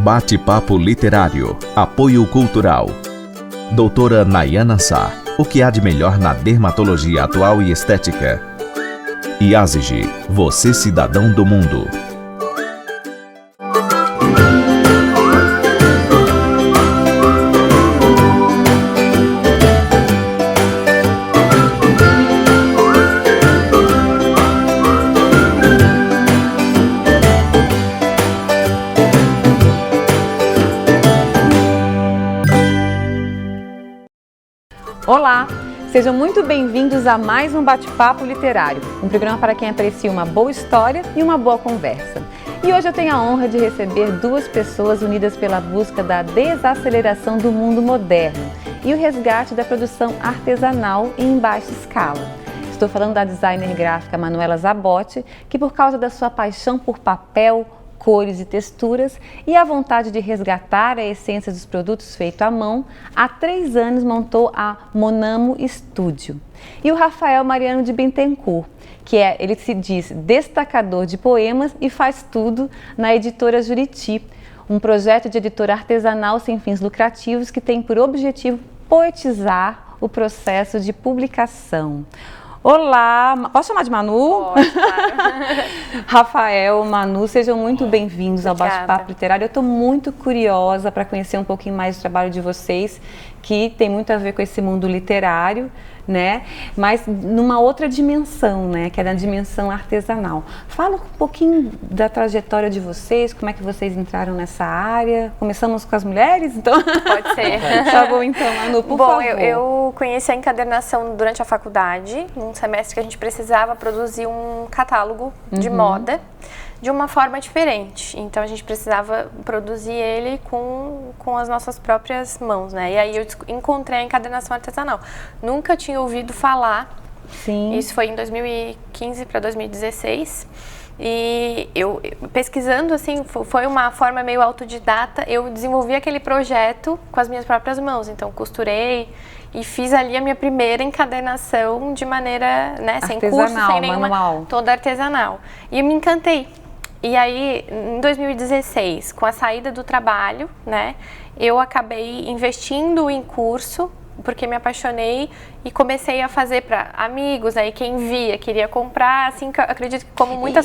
Bate-papo literário. Apoio cultural. Doutora Nayana Sá. O que há de melhor na dermatologia atual e estética? IASIG. Você cidadão do mundo. Olá, sejam muito bem-vindos a mais um Bate-Papo Literário, um programa para quem aprecia uma boa história e uma boa conversa. E hoje eu tenho a honra de receber duas pessoas unidas pela busca da desaceleração do mundo moderno e o resgate da produção artesanal e em baixa escala. Estou falando da designer gráfica Manuela Zabotti, que por causa da sua paixão por papel, cores e texturas e a vontade de resgatar a essência dos produtos feitos à mão, há 3 anos montou a Monamo Studio. E o Rafael Mariano de Bittencourt, ele se diz destacador de poemas e faz tudo na editora Juriti, um projeto de editora artesanal sem fins lucrativos que tem por objetivo poetizar o processo de publicação. Olá, posso chamar de Manu? Pode, claro. Rafael, Manu, sejam muito bem-vindos ao Bate-Papo Literário. Eu estou muito curiosa para conhecer um pouquinho mais do trabalho de vocês, que tem muito a ver com esse mundo literário, né? Mas numa outra dimensão, né? Que é da dimensão artesanal. Fala um pouquinho da trajetória de vocês, como é que vocês entraram nessa área. Começamos com as mulheres, então? Pode ser. Tá bom, então, Manu, por favor. Bom, eu conheci a encadernação durante a faculdade, num semestre que a gente precisava produzir um catálogo de moda de uma forma diferente. Então, a gente precisava produzir ele com as nossas próprias mãos, né? E aí eu encontrei a encadernação artesanal. Nunca tinha ouvido falar. Sim. Isso foi em 2015 para 2016. E eu pesquisando, assim, foi uma forma meio autodidata, eu desenvolvi aquele projeto com as minhas próprias mãos. Então, costurei e fiz ali a minha primeira encadernação de maneira, né, sem curso, sem nenhuma, manual. Toda artesanal. E eu me encantei. E aí, em 2016, com a saída do trabalho, né, eu acabei investindo em curso, porque me apaixonei e comecei a fazer para amigos, aí quem via queria comprar, assim, que eu acredito que como muitas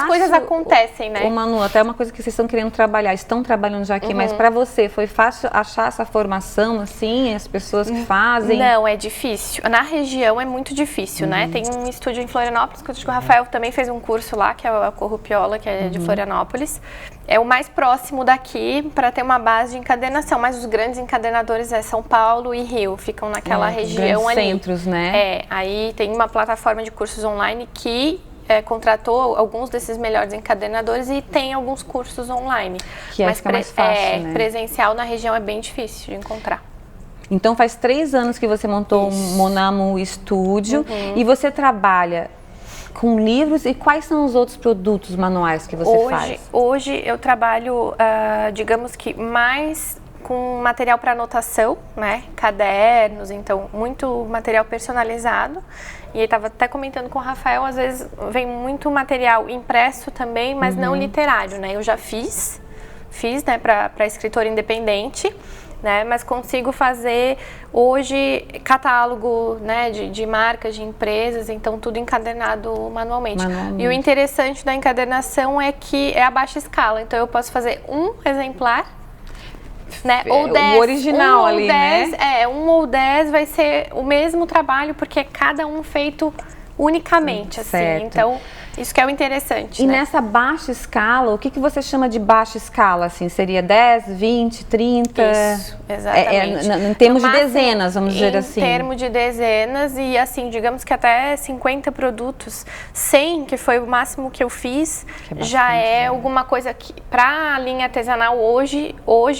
coisas acontecem, né? Manu, até uma coisa que vocês estão querendo trabalhar, estão trabalhando já aqui, mas para você foi fácil achar essa formação, assim, as pessoas que fazem? Não, é difícil. Na região é muito difícil, né? Tem um estúdio em Florianópolis, que o Rafael também fez um curso lá, que é a Corrupiola, que é de Florianópolis. É o mais próximo daqui para ter uma base de encadernação, mas os grandes encadenadores é São Paulo e Rio, ficam naquela região ali. Centros, né? Aí tem uma plataforma de cursos online que contratou alguns desses melhores encadernadores e tem alguns cursos online. Que fica mais fácil, né? Presencial na região é bem difícil de encontrar. Então faz 3 anos que você montou o Monamo Studio e você trabalha com livros, e quais são os outros produtos manuais que você faz? Hoje eu trabalho, digamos que mais com material para anotação, né? Cadernos, então muito material personalizado. E aí estava até comentando com o Rafael, às vezes vem muito material impresso também, mas não literário, né? Eu já fiz, né, para escritor independente, né? Mas consigo fazer hoje catálogo, né, de marcas, de empresas, então tudo encadernado manualmente. E o interessante da encadernação é que é a baixa escala, então eu posso fazer um exemplar, né, ou 10, o original ali, 10, né? 1 ou 10 vai ser o mesmo trabalho, porque é cada um feito unicamente, assim. Então, isso que é o interessante, E né? nessa baixa escala, o que você chama de baixa escala, assim? Seria 10, 20, 30? Isso, exatamente. Em termos de dezenas, vamos dizer assim. Em termos de dezenas e, assim, digamos que até 50 produtos. 100, que foi o máximo que eu fiz, já é alguma coisa que, para a linha artesanal hoje,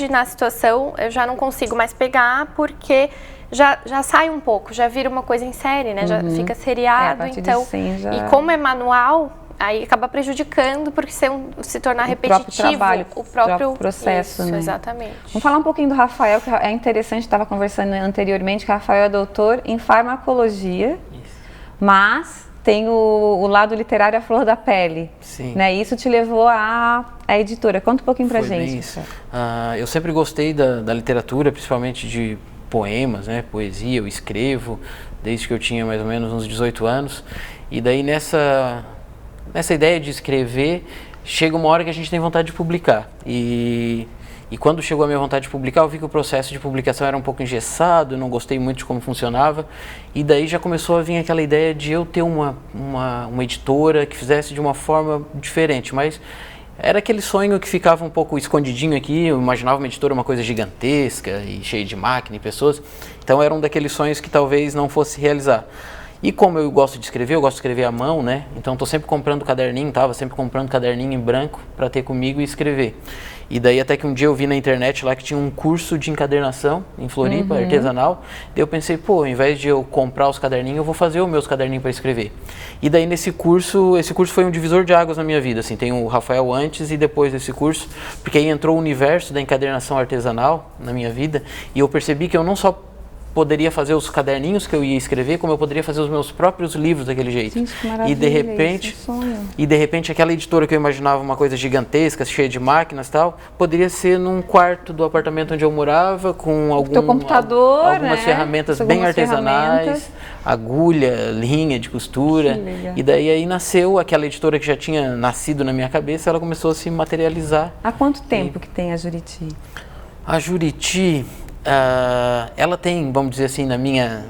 na situação, eu já não consigo mais pegar, porque já sai um pouco, já vira uma coisa em série, né? Já fica seriado, então. E como é manual, aí acaba prejudicando, porque se tornar repetitivo, o próprio processo, isso, né? Exatamente. Vamos falar um pouquinho do Rafael, que é interessante, estava conversando anteriormente, que o Rafael é doutor em farmacologia, mas tem o lado literário à flor da pele. Sim. Né? Isso te levou à editora. Conta um pouquinho pra gente. Bem isso. Eu sempre gostei da literatura, principalmente de poemas, né? Poesia, eu escrevo desde que eu tinha mais ou menos uns 18 anos. E daí nessa ideia de escrever, chega uma hora que a gente tem vontade de publicar. E quando chegou a minha vontade de publicar, eu vi que o processo de publicação era um pouco engessado, eu não gostei muito de como funcionava. E daí já começou a vir aquela ideia de eu ter uma editora que fizesse de uma forma diferente. Mas era aquele sonho que ficava um pouco escondidinho aqui. Eu imaginava uma editora uma coisa gigantesca e cheia de máquina e pessoas. Então era um daqueles sonhos que talvez não fosse realizar. E como eu gosto de escrever, eu gosto de escrever à mão, né? Então estou sempre comprando caderninho, estava sempre comprando caderninho em branco para ter comigo e escrever. E daí até que um dia eu vi na internet lá que tinha um curso de encadernação em Floripa, artesanal. Daí eu pensei, pô, ao invés de eu comprar os caderninhos, eu vou fazer os meus caderninhos para escrever. E daí esse curso foi um divisor de águas na minha vida, assim, tem o Rafael antes e depois desse curso, porque aí entrou o universo da encadernação artesanal na minha vida e eu percebi que eu não só poderia fazer os caderninhos que eu ia escrever, como eu poderia fazer os meus próprios livros daquele jeito. Gente, que maravilha, e de repente aquela editora que eu imaginava uma coisa gigantesca, cheia de máquinas e tal, poderia ser num quarto do apartamento onde eu morava, com computador, algumas ferramentas bem artesanais, agulha, linha de costura. E daí aí nasceu aquela editora que já tinha nascido na minha cabeça, ela começou a se materializar. Há quanto tempo que tem a Juriti? A Juriti, ela tem, vamos dizer assim, na minha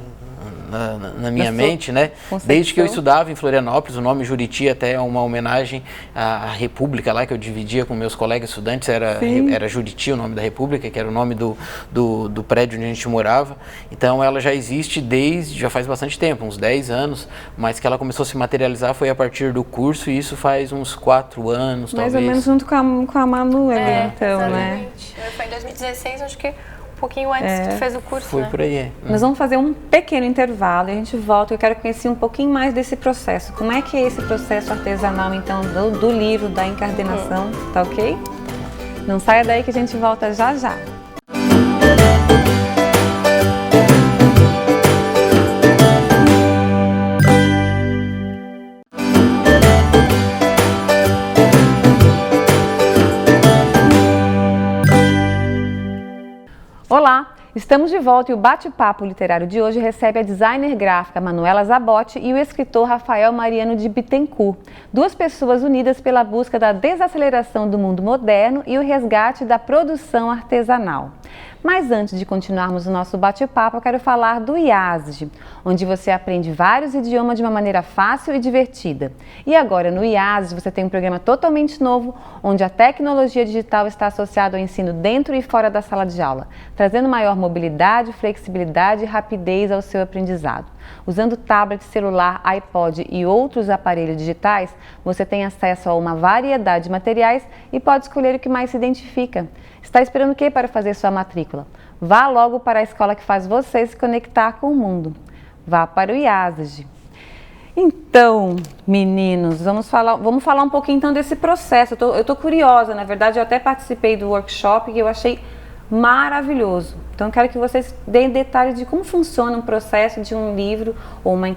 mente, né? Desde que eu estudava em Florianópolis, o nome Juriti até é uma homenagem à República lá, que eu dividia com meus colegas estudantes, era Juriti o nome da República, que era o nome do prédio onde a gente morava. Então ela já existe já faz bastante tempo, uns 10 anos, mas que ela começou a se materializar foi a partir do curso, e isso faz uns 4 anos, mais talvez. ou menos junto com a Manu ali, então, exatamente. né? Foi em 2016, acho que um pouquinho antes que tu fez o curso, Foi né? por aí. Nós vamos fazer um pequeno intervalo e a gente volta. Eu quero conhecer um pouquinho mais desse processo. Como é que é esse processo artesanal, então, do livro, da encadernação, tá ok? Não saia daí que a gente volta já já. Olá, estamos de volta e o bate-papo literário de hoje recebe a designer gráfica Manuela Zabotti e o escritor Rafael Mariano de Bittencourt, duas pessoas unidas pela busca da desaceleração do mundo moderno e o resgate da produção artesanal. Mas antes de continuarmos o nosso bate-papo, eu quero falar do IASG, onde você aprende vários idiomas de uma maneira fácil e divertida. E agora no IASG você tem um programa totalmente novo, onde a tecnologia digital está associada ao ensino dentro e fora da sala de aula, trazendo maior mobilidade, flexibilidade e rapidez ao seu aprendizado. Usando tablet, celular, iPod e outros aparelhos digitais, você tem acesso a uma variedade de materiais e pode escolher o que mais se identifica. Está esperando o que para fazer sua matrícula? Vá logo para a escola que faz você se conectar com o mundo. Vá para o IASG. Então, meninos, vamos falar um pouquinho então desse processo. Eu estou curiosa, na verdade, eu até participei do workshop e eu achei maravilhoso. Então, eu quero que vocês deem detalhes de como funciona um processo de um livro ou uma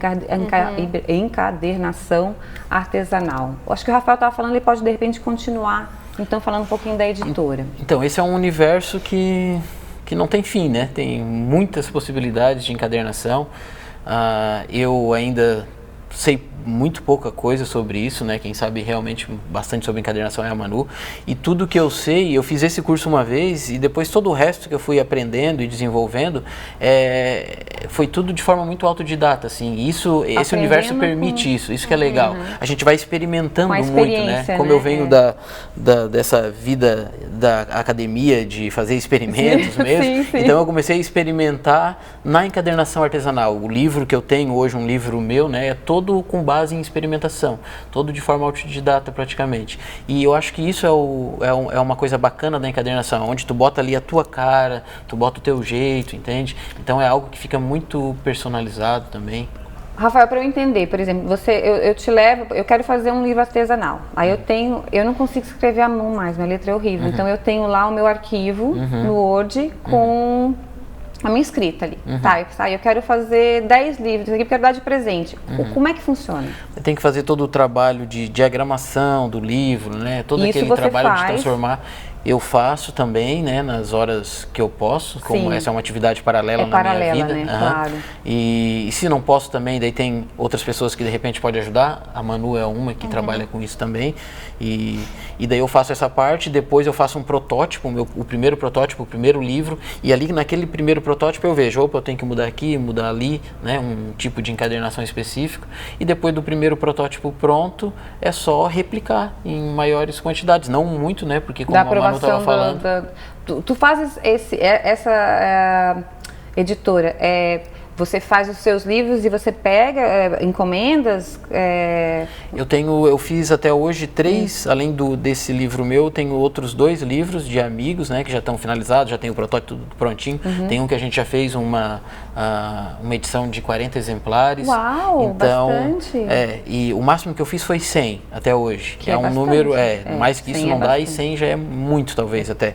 encadernação artesanal. Eu acho que o Rafael estava falando, ele pode de repente continuar, então, falando um pouquinho da editora. Então, esse é um universo que não tem fim, né? Tem muitas possibilidades de encadernação. Eu ainda sei muito pouca coisa sobre isso, né? Quem sabe realmente bastante sobre encadernação é a Manu. E tudo que eu sei, eu fiz esse curso uma vez e depois todo o resto que eu fui aprendendo e desenvolvendo foi tudo de forma muito autodidata, assim. Esse universo permite isso que é legal. A gente vai experimentando muito, né? Como eu venho dessa vida da academia de fazer experimentos mesmo, sim. Então eu comecei a experimentar na encadernação artesanal. O livro que eu tenho hoje, um livro meu, né? É todo com base em experimentação, todo de forma autodidata praticamente. E eu acho que isso é uma coisa bacana da encadernação, onde tu bota ali a tua cara, tu bota o teu jeito, entende? Então é algo que fica muito personalizado também. Rafael, para eu entender, por exemplo, eu te levo, eu quero fazer um livro artesanal. Aí eu não consigo escrever à mão mais, minha letra é horrível. Então eu tenho lá o meu arquivo no Word com a minha escrita ali. Tá, eu quero fazer 10 livros, aqui eu quero dar de presente. Como é que funciona? Tem que fazer todo o trabalho de diagramação do livro, né? Todo Isso aquele você trabalho de faz. transformar. Eu faço também, né, nas horas que eu posso, como Sim. essa é uma atividade paralela na paralela, minha vida. né? Claro. E se não posso também, daí tem outras pessoas que de repente podem ajudar. A Manu é uma que trabalha com isso também. E daí eu faço essa parte, depois eu faço um protótipo, o primeiro protótipo, o primeiro livro, e ali naquele primeiro protótipo eu vejo, opa, eu tenho que mudar aqui, mudar ali, né, um tipo de encadernação específico, e depois do primeiro protótipo pronto, é só replicar em maiores quantidades, não muito, né, porque como a Manu estava falando... Tu fazes essa editora, você faz os seus livros e você pega encomendas? Eu fiz até hoje 3, além desse livro meu, tenho outros 2 livros de amigos, né, que já estão finalizados, já tem o protótipo tudo prontinho. Tem um que a gente já fez uma edição de 40 exemplares. Uau, então, bastante! E o máximo que eu fiz foi 100 até hoje, que é um bastante. número, mais que isso não dá, e 100 já é muito, talvez, até.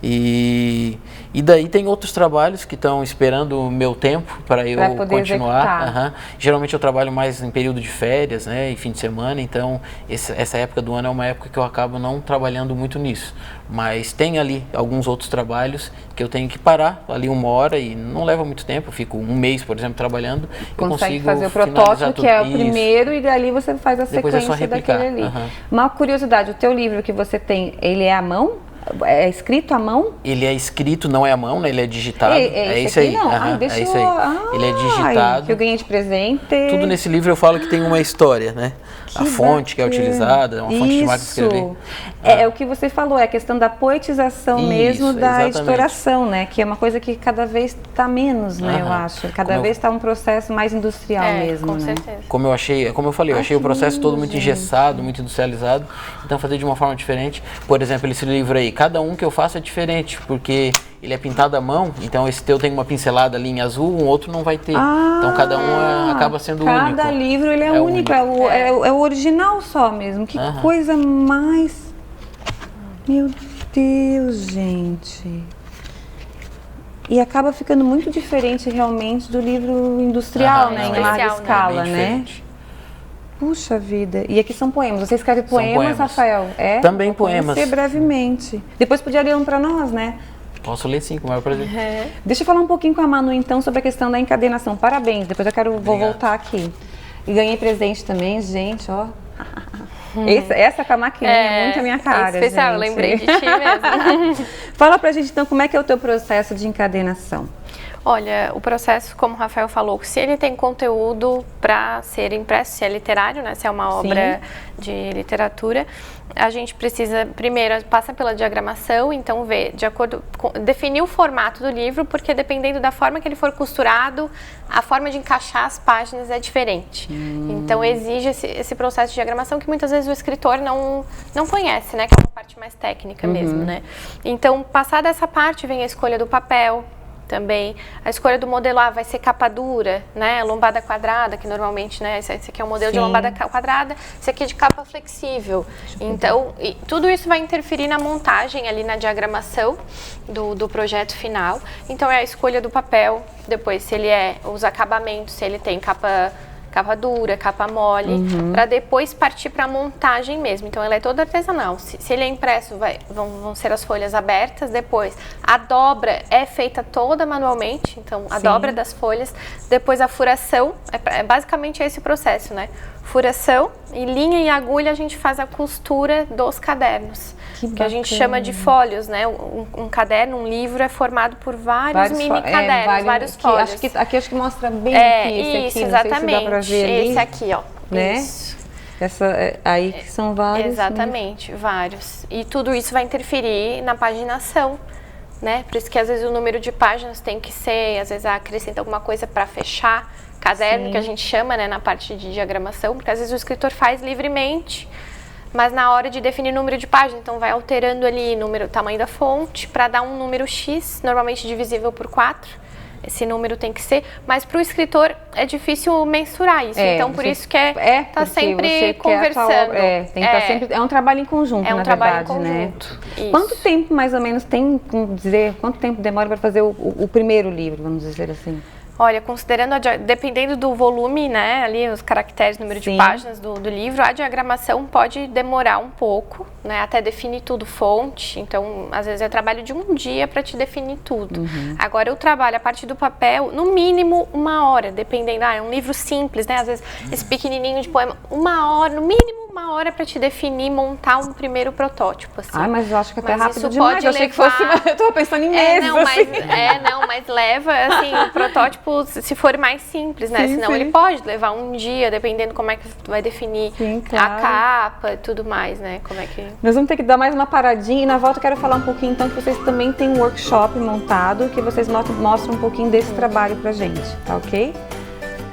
E daí tem outros trabalhos que estão esperando o meu tempo para eu continuar. Geralmente eu trabalho mais em período de férias, né, e fim de semana, então essa época do ano é uma época que eu acabo não trabalhando muito nisso. Mas tem ali alguns outros trabalhos que eu tenho que parar ali 1 hora e não leva muito tempo, eu fico 1 mês, por exemplo, trabalhando. Consegue eu consigo fazer o protótipo, que é o isso. primeiro, e dali você faz a Depois sequência daquele ali. Uma curiosidade, o teu livro que você tem, ele é à mão? É escrito à mão? Ele é escrito, não é à mão, né? Ele é digitado. É isso aqui, aí. não. É isso aí. Ele é digitado. Que eu ganhei de presente. Tudo nesse livro eu falo que tem uma história, né? A fonte que é utilizada, é uma fonte de máquina de escrever. É o que você falou, é a questão da poetização mesmo da exatamente. editoração, né? Que é uma coisa que cada vez está menos, né? Eu acho. Cada vez está um processo mais industrial mesmo, com né? certeza. Como eu falei, eu achei o processo todo muito engessado, muito industrializado. Então fazer de uma forma diferente. Por exemplo, esse livro aí, cada um que eu faço é diferente, porque ele é pintado à mão, então esse teu tem uma pincelada ali em azul, um outro não vai ter. Então cada um acaba sendo único. Cada livro ele é único, é o original só mesmo. Que coisa mais... Meu Deus, gente. E acaba ficando muito diferente realmente do livro industrial, né? Em larga escala, né? Puxa vida. E aqui são poemas. Você escreve poemas, Rafael? Também poemas. Vou brevemente. Depois podia ler um para nós, né? Posso ler sim, com o maior prazer. Deixa eu falar um pouquinho com a Manu, então, sobre a questão da encadernação. Parabéns. Depois eu vou voltar aqui. E ganhei presente também, gente, ó. Essa com a maquininha é muito a minha cara, especial, gente. Eu lembrei de ti mesmo. Fala pra gente, então, como é que é o teu processo de encadernação? Olha, o processo, como o Rafael falou, se ele tem conteúdo para ser impresso, se é literário, né, se é uma obra de literatura, a gente precisa, primeiro, passa pela diagramação, então ver, definir o formato do livro, porque dependendo da forma que ele for costurado, a forma de encaixar as páginas é diferente. Então exige esse processo de diagramação que muitas vezes o escritor não conhece, né, que é uma parte mais técnica mesmo, né. Então, passada essa parte, vem a escolha do papel, também a escolha do modelo, vai ser capa dura, né, lombada quadrada, que normalmente, né, esse aqui é um modelo de lombada quadrada, esse aqui é de capa flexível. Então, tudo isso vai interferir na montagem ali, na diagramação do projeto final. Então, é a escolha do papel, depois se ele os acabamentos, se ele tem capa dura, capa mole, para depois partir para a montagem mesmo. Então, ela é toda artesanal. Se ele é impresso, vão ser as folhas abertas. Depois, a dobra é feita toda manualmente, então a dobra das folhas. Depois, a furação, basicamente esse processo, né? Furação e linha e agulha, a gente faz a costura dos cadernos. Que a gente chama de fólios, né? Um caderno, um livro é formado por vários mini cadernos, vários fólios. Aqui acho que mostra bem aqui, isso, exatamente. Não sei se dá pra ver ali. Esse aqui, ó. Né? Isso. Aí que são vários. Exatamente, vários. E tudo isso vai interferir na paginação, né? Por isso que às vezes o número de páginas tem que ser, às vezes acrescenta alguma coisa para fechar caderno, que a gente chama, né, na parte de diagramação, porque às vezes o escritor faz livremente, mas na hora de definir número de páginas, então vai alterando ali o tamanho da fonte para dar um número X, normalmente divisível por 4. esse número tem que ser, mas para o escritor é difícil mensurar isso, então por isso que tá sempre conversando. Tem que estar sempre, é um trabalho em conjunto, na verdade, né? Quanto tempo mais ou menos tem, quanto tempo demora para fazer o primeiro livro, vamos dizer assim? Olha, considerando, dependendo do volume, né, ali os caracteres, número de páginas do livro, a diagramação pode demorar um pouco, né, até definir tudo, fonte. Então, às vezes eu trabalho de um dia para te definir tudo. Agora, eu trabalho a parte do papel, no mínimo 1 hora, dependendo. É um livro simples, né, às vezes esse pequenininho de poema, 1 hora, no mínimo 1 hora para te definir, montar um primeiro protótipo, assim. Mas eu acho que até rápido demais. Eu achei que fosse, eu tô pensando em meses, mas leva, assim, o protótipo, se for mais simples, né? Senão ele pode levar um dia, dependendo como é que tu vai definir a capa e tudo mais, né? Como é que... Nós vamos ter que dar mais uma paradinha e na volta eu quero falar um pouquinho, então, que vocês também têm um workshop montado, que vocês mostram um pouquinho desse trabalho pra gente, tá ok?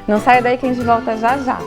Não saia daí que a gente volta já já.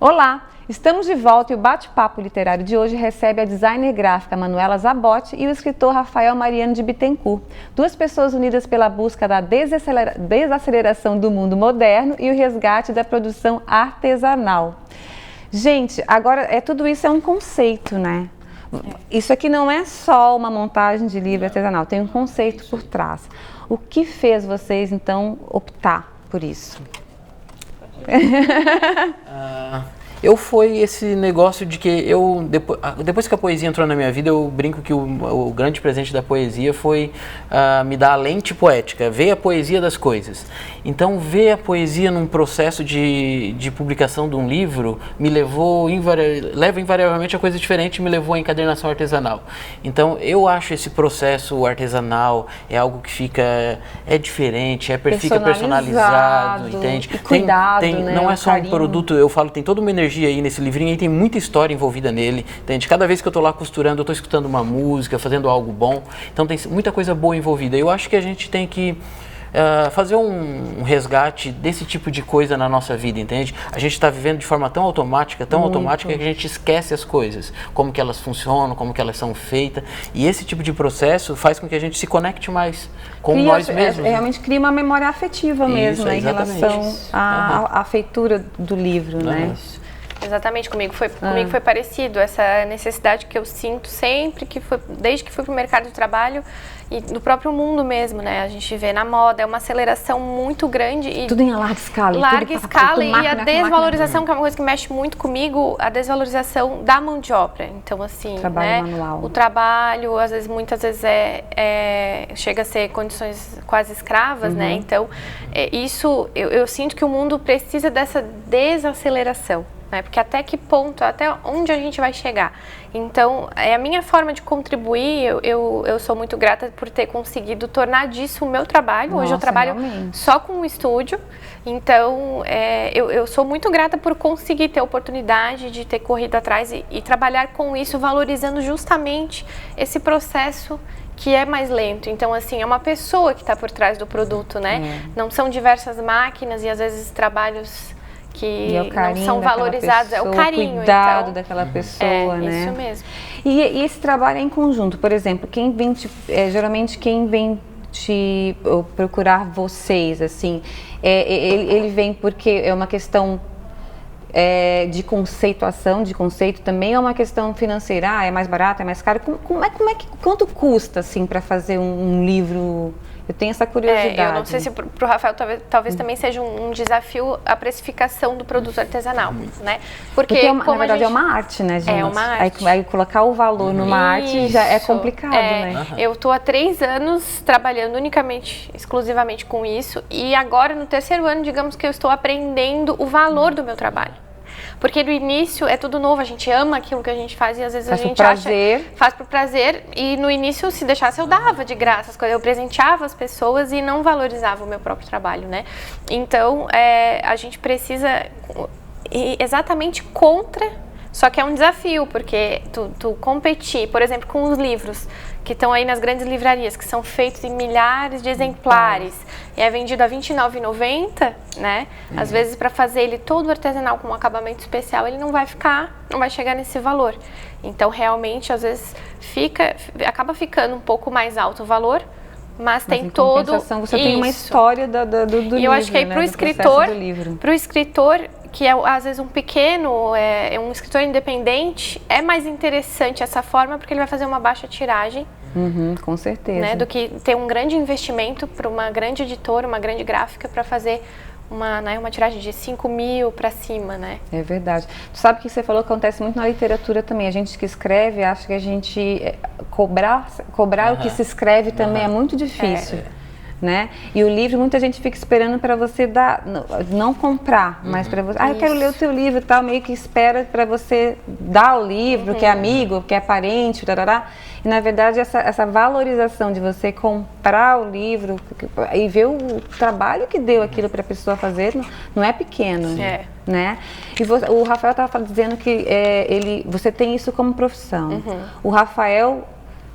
Olá, estamos de volta e o bate-papo literário de hoje recebe a designer gráfica Manuela Zabotti e o escritor Rafael Mariano de Bittencourt, duas pessoas unidas pela busca da desaceleração do mundo moderno e o resgate da produção artesanal. Gente, agora tudo isso é um conceito, né? Isso aqui não é só uma montagem de livro artesanal, tem um conceito por trás. O que fez vocês, então, optar por isso? Foi esse negócio de que depois que a poesia entrou na minha vida, eu brinco que o grande presente da poesia foi me dar a lente poética, ver a poesia das coisas. Então, ver a poesia num processo de publicação de um livro me leva invariavelmente a coisa diferente, me levou à encadernação artesanal. Então, eu acho esse processo artesanal é algo que fica diferente, fica personalizado, entende? E cuidado, né? Não é só um produto, eu falo, tem toda uma energia aí nesse livrinho, aí tem muita história envolvida nele, entende? Cada vez que eu estou lá costurando, eu estou escutando uma música, fazendo algo bom, então tem muita coisa boa envolvida. Eu acho que a gente tem que fazer um resgate desse tipo de coisa na nossa vida, entende? A gente está vivendo de forma tão automática que a gente esquece as coisas, como que elas funcionam, como que elas são feitas, e esse tipo de processo faz com que a gente se conecte mais com nós mesmos. Realmente cria uma memória afetiva mesmo, né, em relação à feitura do livro, né? Exatamente, comigo foi parecido, essa necessidade que eu sinto sempre, desde que fui para o mercado de trabalho e do próprio mundo mesmo, né? A gente vê na moda, é uma aceleração muito grande. E tudo em larga escala. Larga escala e a desvalorização, que é uma coisa que mexe muito comigo, a desvalorização da mão de obra. Então, assim, trabalho manual. O trabalho, muitas vezes chega a ser condições quase escravas, né? Então, isso, eu sinto que o mundo precisa dessa desaceleração. Porque até que ponto, até onde a gente vai chegar? Então, a minha forma de contribuir, eu sou muito grata por ter conseguido tornar disso o meu trabalho. Hoje eu trabalho só com um estúdio, então eu sou muito grata por conseguir ter a oportunidade de ter corrido atrás e trabalhar com isso, valorizando justamente esse processo que é mais lento. Então, assim, é uma pessoa que está por trás do produto, né? Não são diversas máquinas e às vezes trabalhos que não são valorizados, pessoa, é o carinho, o cuidado daquela pessoa, né? Isso mesmo. E esse trabalho é em conjunto, por exemplo, geralmente quem vem te procurar vocês, assim, ele vem porque é uma questão de conceituação, de conceito também, é uma questão financeira, é mais barato, é mais caro, quanto custa, assim, para fazer um livro? Eu tenho essa curiosidade. Eu não sei se para o Rafael talvez também seja um desafio a precificação do produto artesanal, né? Porque na verdade é uma arte, né, gente? É uma arte. Aí colocar o valor numa arte já é complicado, né? Eu estou há 3 anos trabalhando exclusivamente com isso, e agora no 3º ano, digamos que eu estou aprendendo o valor do meu trabalho. Porque no início é tudo novo, a gente ama aquilo que a gente faz e às vezes a gente faz por prazer, e no início, se deixasse, eu dava de graça as coisas, eu presenteava as pessoas e não valorizava o meu próprio trabalho, né? Então, a gente precisa ir exatamente contra Só que é um desafio, porque tu competir, por exemplo, com os livros que estão aí nas grandes livrarias, que são feitos em milhares de exemplares, e é vendido a R$ 29,90, né? Às vezes, para fazer ele todo artesanal com um acabamento especial, ele não vai chegar nesse valor. Então, realmente, às vezes, acaba ficando um pouco mais alto o valor, mas tem todo você tem uma história do livro. E eu acho que aí, né, para o escritor, que é às vezes um pequeno, um escritor independente, é mais interessante essa forma, porque ele vai fazer uma baixa tiragem. Com certeza. Né, do que ter um grande investimento para uma grande editora, uma grande gráfica, para fazer uma tiragem de 5 mil para cima, né? É verdade. Tu sabe que você falou que acontece muito na literatura também. A gente que escreve, acha que a gente cobrar o que se escreve também é muito difícil. Né? E o livro, muita gente fica esperando para você não comprar, mas para você, eu quero ler o teu livro e tal, meio que espera para você dar o livro, que é amigo, que é parente, tarará. E na verdade essa valorização de você comprar o livro e ver o trabalho que deu aquilo para a pessoa fazer, não é pequeno. Né? E o Rafael estava dizendo que você tem isso como profissão. O Rafael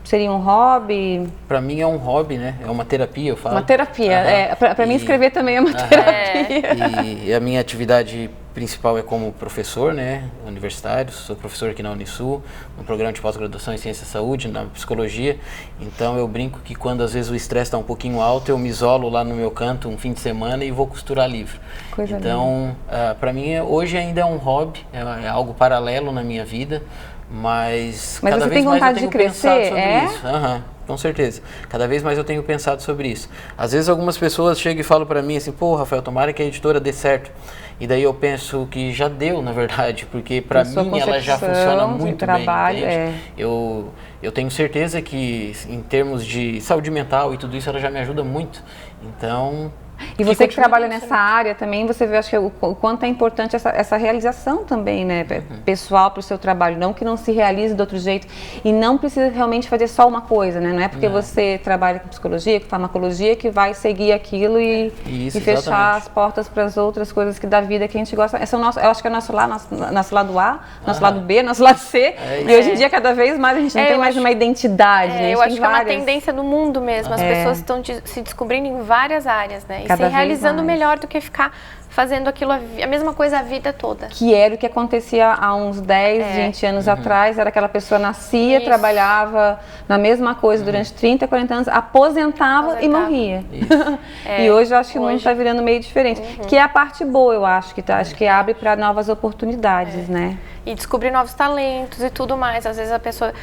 seria um hobby? Para mim é um hobby, né? É uma terapia, eu falo. Uma terapia. Para mim escrever também é uma terapia. E a minha atividade principal é como professor, né? Universitário. Sou professor aqui na Unisul, no programa de pós-graduação em Ciência da Saúde, na Psicologia. Então eu brinco que quando às vezes o estresse está um pouquinho alto, eu me isolo lá no meu canto um fim de semana e vou costurar livro. Então, para mim hoje ainda é um hobby, é algo paralelo na minha vida. Mas cada você vez tem mais vontade eu tenho de crescer, pensado sobre isso. Com certeza. Cada vez mais eu tenho pensado sobre isso. Às vezes algumas pessoas chegam e falam para mim assim, pô, Rafael, tomara que a editora dê certo. E daí eu penso que já deu, na verdade, porque para mim ela já funciona muito trabalho, bem, entende? Eu tenho certeza que em termos de saúde mental e tudo isso, ela já me ajuda muito. Então... E você que trabalha nessa área também, você vê, acho que o quanto é importante essa realização também, né, pessoal para o seu trabalho, não que não se realize de outro jeito e não precisa realmente fazer só uma coisa, né, não é porque você trabalha com psicologia, com farmacologia que vai seguir aquilo e fechar as portas para as outras coisas da vida que a gente gosta. Esse é o nosso, eu acho que é o nosso lado A, nosso lado B, nosso lado C, e hoje em dia cada vez mais a gente não tem mais uma identidade, né? Eu acho que é uma tendência no mundo mesmo, as pessoas estão se descobrindo em várias áreas, né? E se realizando melhor do que ficar fazendo aquilo, a mesma coisa a vida toda. Que era o que acontecia há uns 10, 20 anos atrás, era aquela pessoa nascia, trabalhava na mesma coisa durante 30, 40 anos, aposentava e morria. E hoje eu acho que o mundo está virando meio diferente, que é a parte boa, eu acho, acho que abre para novas oportunidades, né? E descobrir novos talentos e tudo mais, às vezes a pessoa...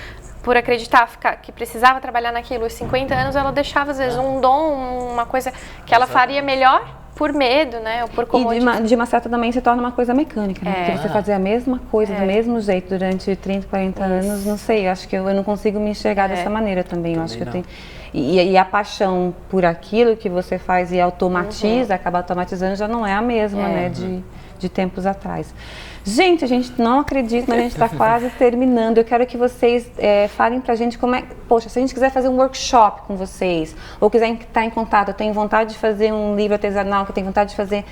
por acreditar que precisava trabalhar naquilo, aos 50 anos, ela deixava, às vezes, um dom, uma coisa que ela faria melhor por medo, né? Ou por comodidade. E de uma certa também se torna uma coisa mecânica, né? Porque você fazer a mesma coisa do mesmo jeito durante 30, 40 anos, não sei, acho que eu não consigo me enxergar dessa maneira também. Eu acho que eu tenho... E a paixão por aquilo que você faz e automatiza, acaba automatizando, já não é a mesma, né? De tempos atrás. Gente, a gente não acredita, mas a gente está quase terminando. Eu quero que vocês falem pra gente como é... Poxa, se a gente quiser fazer um workshop com vocês, ou quiser estar em contato, eu tenho vontade de fazer um livro artesanal, que eu tenho vontade de fazer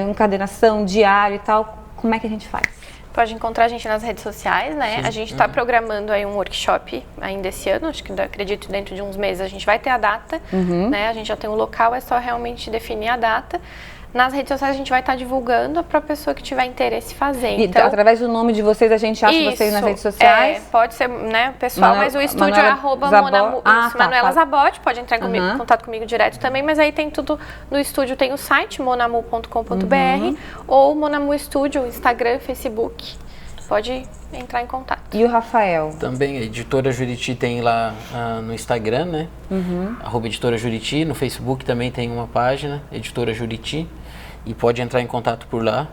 encadernação, diário e tal, como é que a gente faz? Pode encontrar a gente nas redes sociais, né? Sim. A gente está programando aí um workshop ainda esse ano, acho que acredito dentro de uns meses a gente vai ter a data, né? A gente já tem o local, é só realmente definir a data. Nas redes sociais a gente vai estar divulgando para a pessoa que tiver interesse fazer. Então, através do nome de vocês, a gente acha vocês nas redes sociais? Pode ser, né, pessoal, mas o estúdio é Manuela Zabotti, pode entrar em contato comigo direto também, mas aí tem tudo no estúdio, tem o site monamu.com.br ou Monamu Estúdio, Instagram, Facebook. Pode entrar em contato. E o Rafael? Também, a Editora Juriti tem lá no Instagram, né? @Editora Juriti, no Facebook também tem uma página, Editora Juriti, e pode entrar em contato por lá,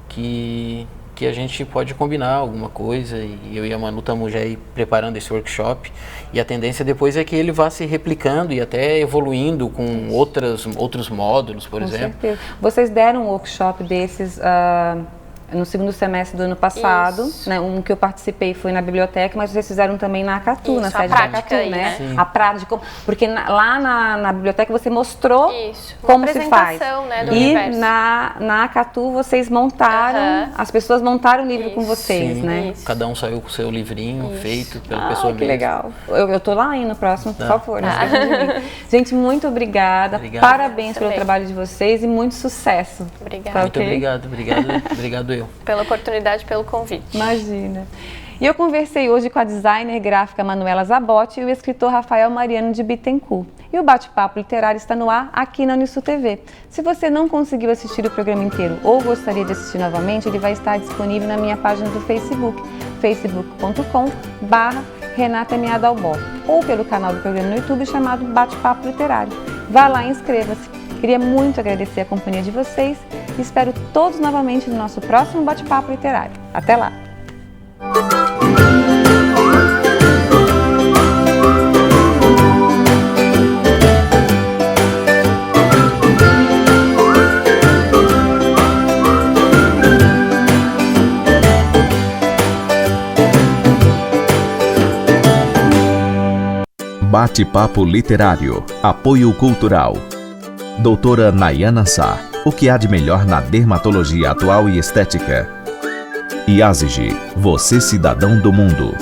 que a gente pode combinar alguma coisa, e eu e a Manu estamos já aí preparando esse workshop, e a tendência depois é que ele vá se replicando e até evoluindo com outros módulos, por exemplo. Com certeza. Vocês deram um workshop desses... no segundo semestre do ano passado, né? Um que eu participei foi na biblioteca, mas vocês fizeram também na Acatu, na sede da Acatu, aí, né? Sim. A prática, porque lá na biblioteca você mostrou Isso, uma como se faz. apresentação, né, do E universo. na Acatu vocês montaram, as pessoas montaram o livro com Isso. vocês, Sim, né? Isso. Cada um saiu com o seu livrinho feito pela pessoa Que mesma. legal. Eu tô lá aí no próximo, por favor. Não esqueça de mim. Gente, muito obrigada. Obrigado. Parabéns pelo Também. trabalho de vocês e muito sucesso. Obrigada. Tá Muito ok? obrigado eu. Pela oportunidade, pelo convite. Imagina. E eu conversei hoje com a designer gráfica Manuela Zabotti e o escritor Rafael Mariano de Bittencourt. E o Bate-Papo Literário está no ar aqui na Unisul TV. Se você não conseguiu assistir o programa inteiro ou gostaria de assistir novamente, ele vai estar disponível na minha página do Facebook, facebook.com/Renata Meadalbó, ou pelo canal do programa no YouTube chamado Bate-Papo Literário. Vá lá e inscreva-se. Queria muito agradecer a companhia de vocês e espero todos novamente no nosso próximo Bate-Papo Literário. Até lá! Bate-Papo Literário. Apoio Cultural. Doutora Nayana Sá. O que há de melhor na dermatologia atual e estética? IASIG. Você cidadão do mundo.